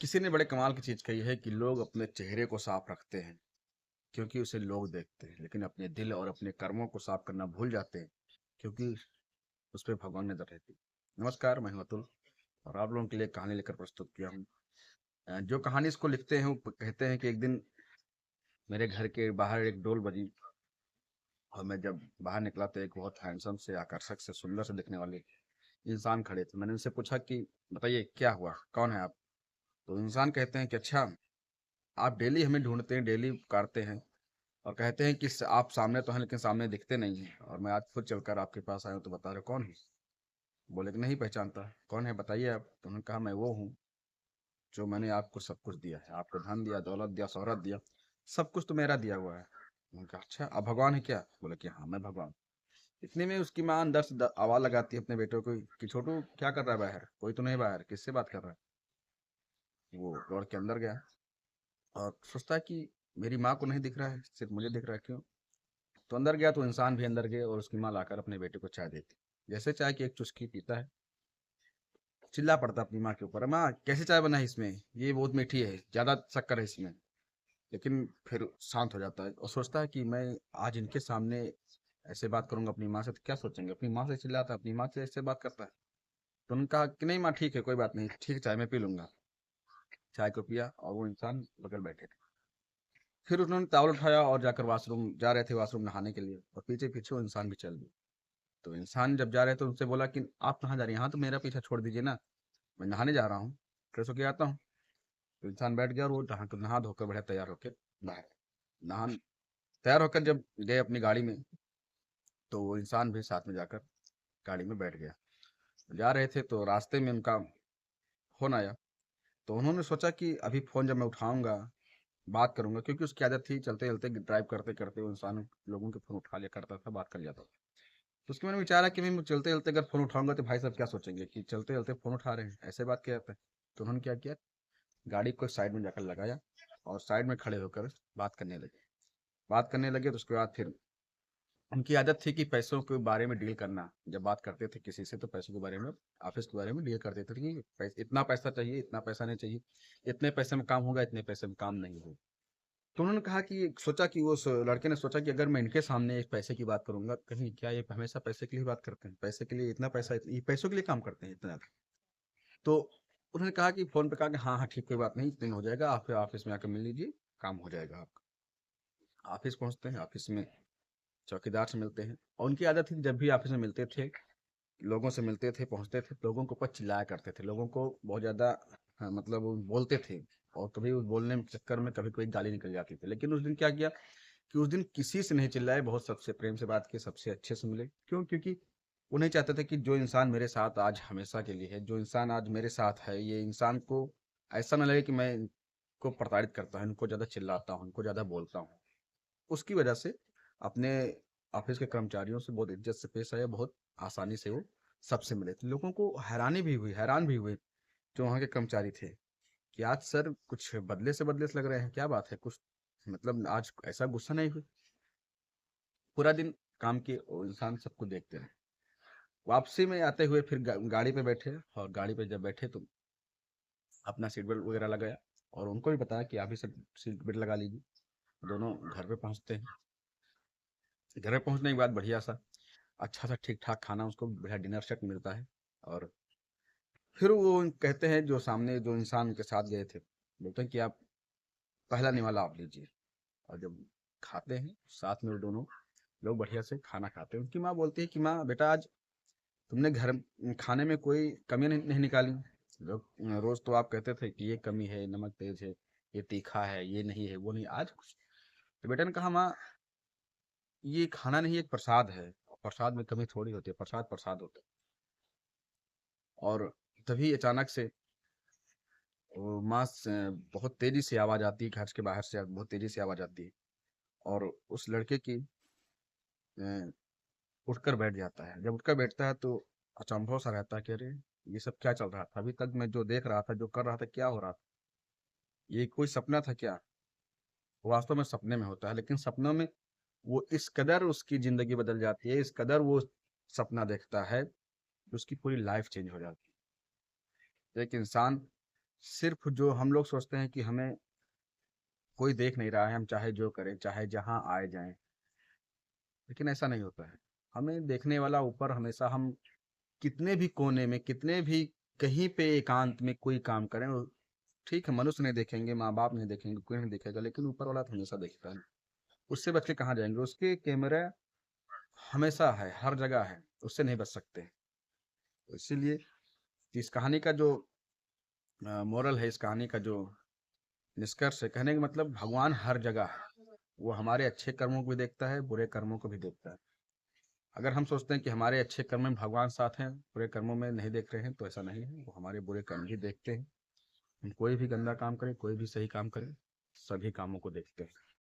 किसी ने बड़े कमाल की चीज कही है कि लोग अपने चेहरे को साफ रखते हैं क्योंकि उसे लोग देखते हैं, लेकिन अपने दिल और अपने कर्मों को साफ करना भूल जाते हैं क्योंकि उस पर भगवान नजर रहती है। नमस्कार, मैं हूं अतुल और आप लोगों के लिए कहानी लेकर प्रस्तुत किया हूँ। जो कहानी इसको लिखते हैं वो कहते हैं कि एक दिन मेरे घर के बाहर एक डोल बजी और मैं जब बाहर निकला तो एक बहुत हैंडसम से, आकर्षक से, सुंदर से दिखने वाले इंसान खड़े थे। मैंने उनसे पूछा कि बताइए क्या हुआ, कौन है आप? तो इंसान कहते हैं कि अच्छा, आप डेली हमें ढूंढते हैं, डेली पुकारते हैं और कहते हैं कि आप सामने तो हैं लेकिन सामने दिखते नहीं हैं, और मैं आज खुद चलकर आपके पास आया हूँ, तो बता रहे हो कौन है? बोले कि नहीं पहचानता। कौन है बताइए आप। तो उन्होंने कहा मैं वो हूँ जो मैंने आपको सब कुछ दिया है, आपको धन दिया, दौलत दिया, शोहरत दिया, सब कुछ तो मेरा दिया हुआ है। उन्होंने कहा अच्छा, आप भगवान है क्या? बोले कि हाँ मैं भगवान। इतने में उसकी माँ अंदर से आवाज लगाती है अपने बेटे को कि छोटू क्या कर रहा है बाहर? कोई तो नहीं बाहर, किससे बात कर रहा है? वो दौड़ के अंदर गया और सोचता है कि मेरी माँ को नहीं दिख रहा है, सिर्फ मुझे दिख रहा है, क्यों? तो अंदर गया तो इंसान भी अंदर गए और उसकी माँ लाकर अपने बेटे को चाय देती। जैसे चाय की एक चुस्की पीता है, चिल्ला पड़ता अपनी माँ के ऊपर, माँ कैसे चाय बना है इसमें, ये बहुत मीठी है, ज्यादा शक्कर है इसमें। लेकिन फिर शांत हो जाता है और सोचता है कि मैं आज इनके सामने ऐसे बात करूंगा अपनी माँ से तो क्या सोचेंगे। अपनी माँ से चिल्लाता है, अपनी माँ से ऐसे बात करता है। तो उन्होंने कहा कि नहीं माँ, ठीक है, कोई बात नहीं, ठीक है, चाय मैं पी लूंगा। चाय को पिया और वो इंसान बगल बैठे थे। फिर उन्होंने टॉवल उठाया और जाकर वॉशरूम जा रहे थे, वॉशरूम नहाने के लिए, और पीछे पीछे वो इंसान भी चल दिया। तो इंसान जब जा रहे थे उनसे बोला कि आप कहाँ जा रही हैं? यहाँ तो मेरा पीछा छोड़ दीजिए ना, मैं नहाने जा रहा हूँ, फ्रेश होके आता हूँ। तो इंसान बैठ गया और वो नहा धोकर बढ़िया तैयार होकर बाहर नहा तैयार होकर जब गए अपनी गाड़ी में, तो वो इंसान भी साथ में जाकर गाड़ी में बैठ गया। जा रहे थे तो रास्ते में उनका फोन आया। तो उन्होंने सोचा कि अभी फोन जब मैं उठाऊंगा, बात करूंगा, क्योंकि उसकी आदत थी चलते चलते, ड्राइव करते करते वो इंसान लोगों के फोन उठा लिया करता था, बात कर जाता था। तो उसके मैंने विचारा कि मैं चलते चलते अगर फोन उठाऊंगा तो भाई साहब क्या सोचेंगे कि चलते चलते फोन उठा रहे हैं, ऐसे बात किया जाता है। तो उन्होंने क्या किया, गाड़ी को साइड में जाकर लगाया और साइड में खड़े होकर बात करने लगे। बात करने लगे तो उसके बाद फिर उनकी आदत थी कि पैसों के बारे में डील करना। जब बात करते थे किसी से तो पैसों के बारे में, ऑफिस के बारे में डील करते थे कि इतना पैसा चाहिए, इतना पैसा नहीं चाहिए, इतने पैसे में काम होगा, इतने पैसे में काम नहीं होगा। तो उन्होंने कहा कि सोचा कि लड़के ने सोचा कि अगर मैं इनके सामने इस पैसे की बात करूंगा, कहीं क्या ये हमेशा पैसे के लिए बात करते हैं, पैसे के लिए इतना पैसा, ये पैसों के लिए काम करते हैं इतना ज्यादा। तो उन्होंने कहा कि फोन पे कहा कि हाँ हाँ ठीक, कोई बात नहीं, इतने में हो जाएगा, आप ऑफिस में आकर मिल लीजिए, काम हो जाएगा आपका। ऑफिस पहुंचते हैं, ऑफिस में चौकीदार से मिलते हैं, और उनकी आदत थी जब भी ऑफिस में मिलते थे, लोगों से मिलते थे, पहुंचते थे, लोगों के ऊपर चिल्लाया करते थे, लोगों को बहुत ज्यादा, हाँ, मतलब वो बोलते थे। और कभी उस बोलने के चक्कर में कभी कोई गाली निकल जाती थी। लेकिन उस दिन क्या किया कि उस दिन किसी से नहीं चिल्लाए, बहुत सबसे प्रेम से बात की, सबसे अच्छे से मिले। क्यों? क्योंकि वो नहीं चाहते थे कि जो इंसान मेरे साथ आज हमेशा के लिए है, जो इंसान आज मेरे साथ है, ये इंसान को ऐसा ना लगे कि मैं इनको प्रताड़ित करता हूँ, इनको ज्यादा चिल्लाता हूँ, इनको ज्यादा बोलता हूँ। उसकी वजह से अपने ऑफिस के कर्मचारियों से बहुत इज्जत से पेश आया, बहुत आसानी से वो सबसे मिले थे। लोगों को हैरानी भी हुई, हैरान भी हुए जो वहाँ के कर्मचारी थे कि आज सर कुछ बदले से लग रहे हैं, क्या बात है, कुछ मतलब आज ऐसा गुस्सा नहीं हुई। पूरा दिन काम किए और इंसान सबको देखते रहे। वापसी में आते हुए फिर गाड़ी पे बैठे, और गाड़ी पे जब बैठे तो अपना सीट बेल्ट वगैरह लगाया, और उनको भी बताया कि आप भी सब सीट बेल्ट लगा लीजिए। दोनों घर पे पहुंचते हैं। घर पे पहुंचने के बाद बढ़िया सा, अच्छा सा ठीक ठाक खाना, उसको बढ़िया डिनर सेट मिलता है। और फिर वो कहते हैं, जो सामने जो इंसान के साथ गए थे, बोलते हैं कि आप पहला निवाला आप लीजिए। और जब खाते हैं साथ में, वो दोनों लोग बढ़िया से खाना खाते हैं। उनकी माँ बोलती है कि माँ बेटा, आज तुमने घर खाने में कोई कमी नहीं निकाली। लोग रोज तो आप कहते थे कि ये कमी है, नमक तेज है, ये तीखा है, ये नहीं है, वो नहीं, आज कुछ। तो बेटा ने कहा माँ, ये खाना नहीं, एक प्रसाद है, प्रसाद में कमी थोड़ी होती है, प्रसाद प्रसाद होता है। और तभी अचानक से वो माँ से बहुत तेजी से आवाज आती है, घर के बाहर से बहुत तेजी से आवाज आती है। और उस लड़के की अ, उठकर बैठ जाता है। जब उठकर बैठता है तो अचंभव सा रहता है कि अरे, ये सब क्या चल रहा था? अभी तक मैं जो देख रहा था, जो कर रहा था, क्या हो रहा था? ये कोई सपना था क्या? वास्तव में सपने में होता है, लेकिन सपनों में वो इस कदर उसकी जिंदगी बदल जाती है, इस कदर वो सपना देखता है कि उसकी पूरी लाइफ चेंज हो जाती है। एक इंसान सिर्फ जो हम लोग सोचते हैं कि हमें कोई देख नहीं रहा है, हम चाहे जो करें, चाहे जहाँ आए जाएं, लेकिन ऐसा नहीं होता है। हमें देखने वाला ऊपर हमेशा, हम कितने भी कोने में, कितने भी कहीं पे एकांत में कोई काम करें, ठीक है, मनुष्य नहीं देखेंगे, माँ बाप नहीं देखेंगे, कोई नहीं देखेगा, लेकिन ऊपर वाला तो हमेशा देखता है। उससे बच के कहाँ जाएंगे? उसके कैमरा हमेशा है, हर जगह है, उससे नहीं बच सकते। तो इसीलिए इस कहानी का जो मोरल है, इस कहानी का जो निष्कर्ष है, कहने का मतलब भगवान हर जगह है। वो हमारे अच्छे कर्मों को भी देखता है, बुरे कर्मों को भी देखता है। अगर हम सोचते हैं कि हमारे अच्छे कर्म में भगवान साथ हैं, बुरे कर्मों में नहीं देख रहे हैं, तो ऐसा नहीं है। वो हमारे बुरे कर्म भी देखते हैं। हम कोई भी गंदा काम करें, कोई भी सही काम करें, सभी कामों को देखते हैं।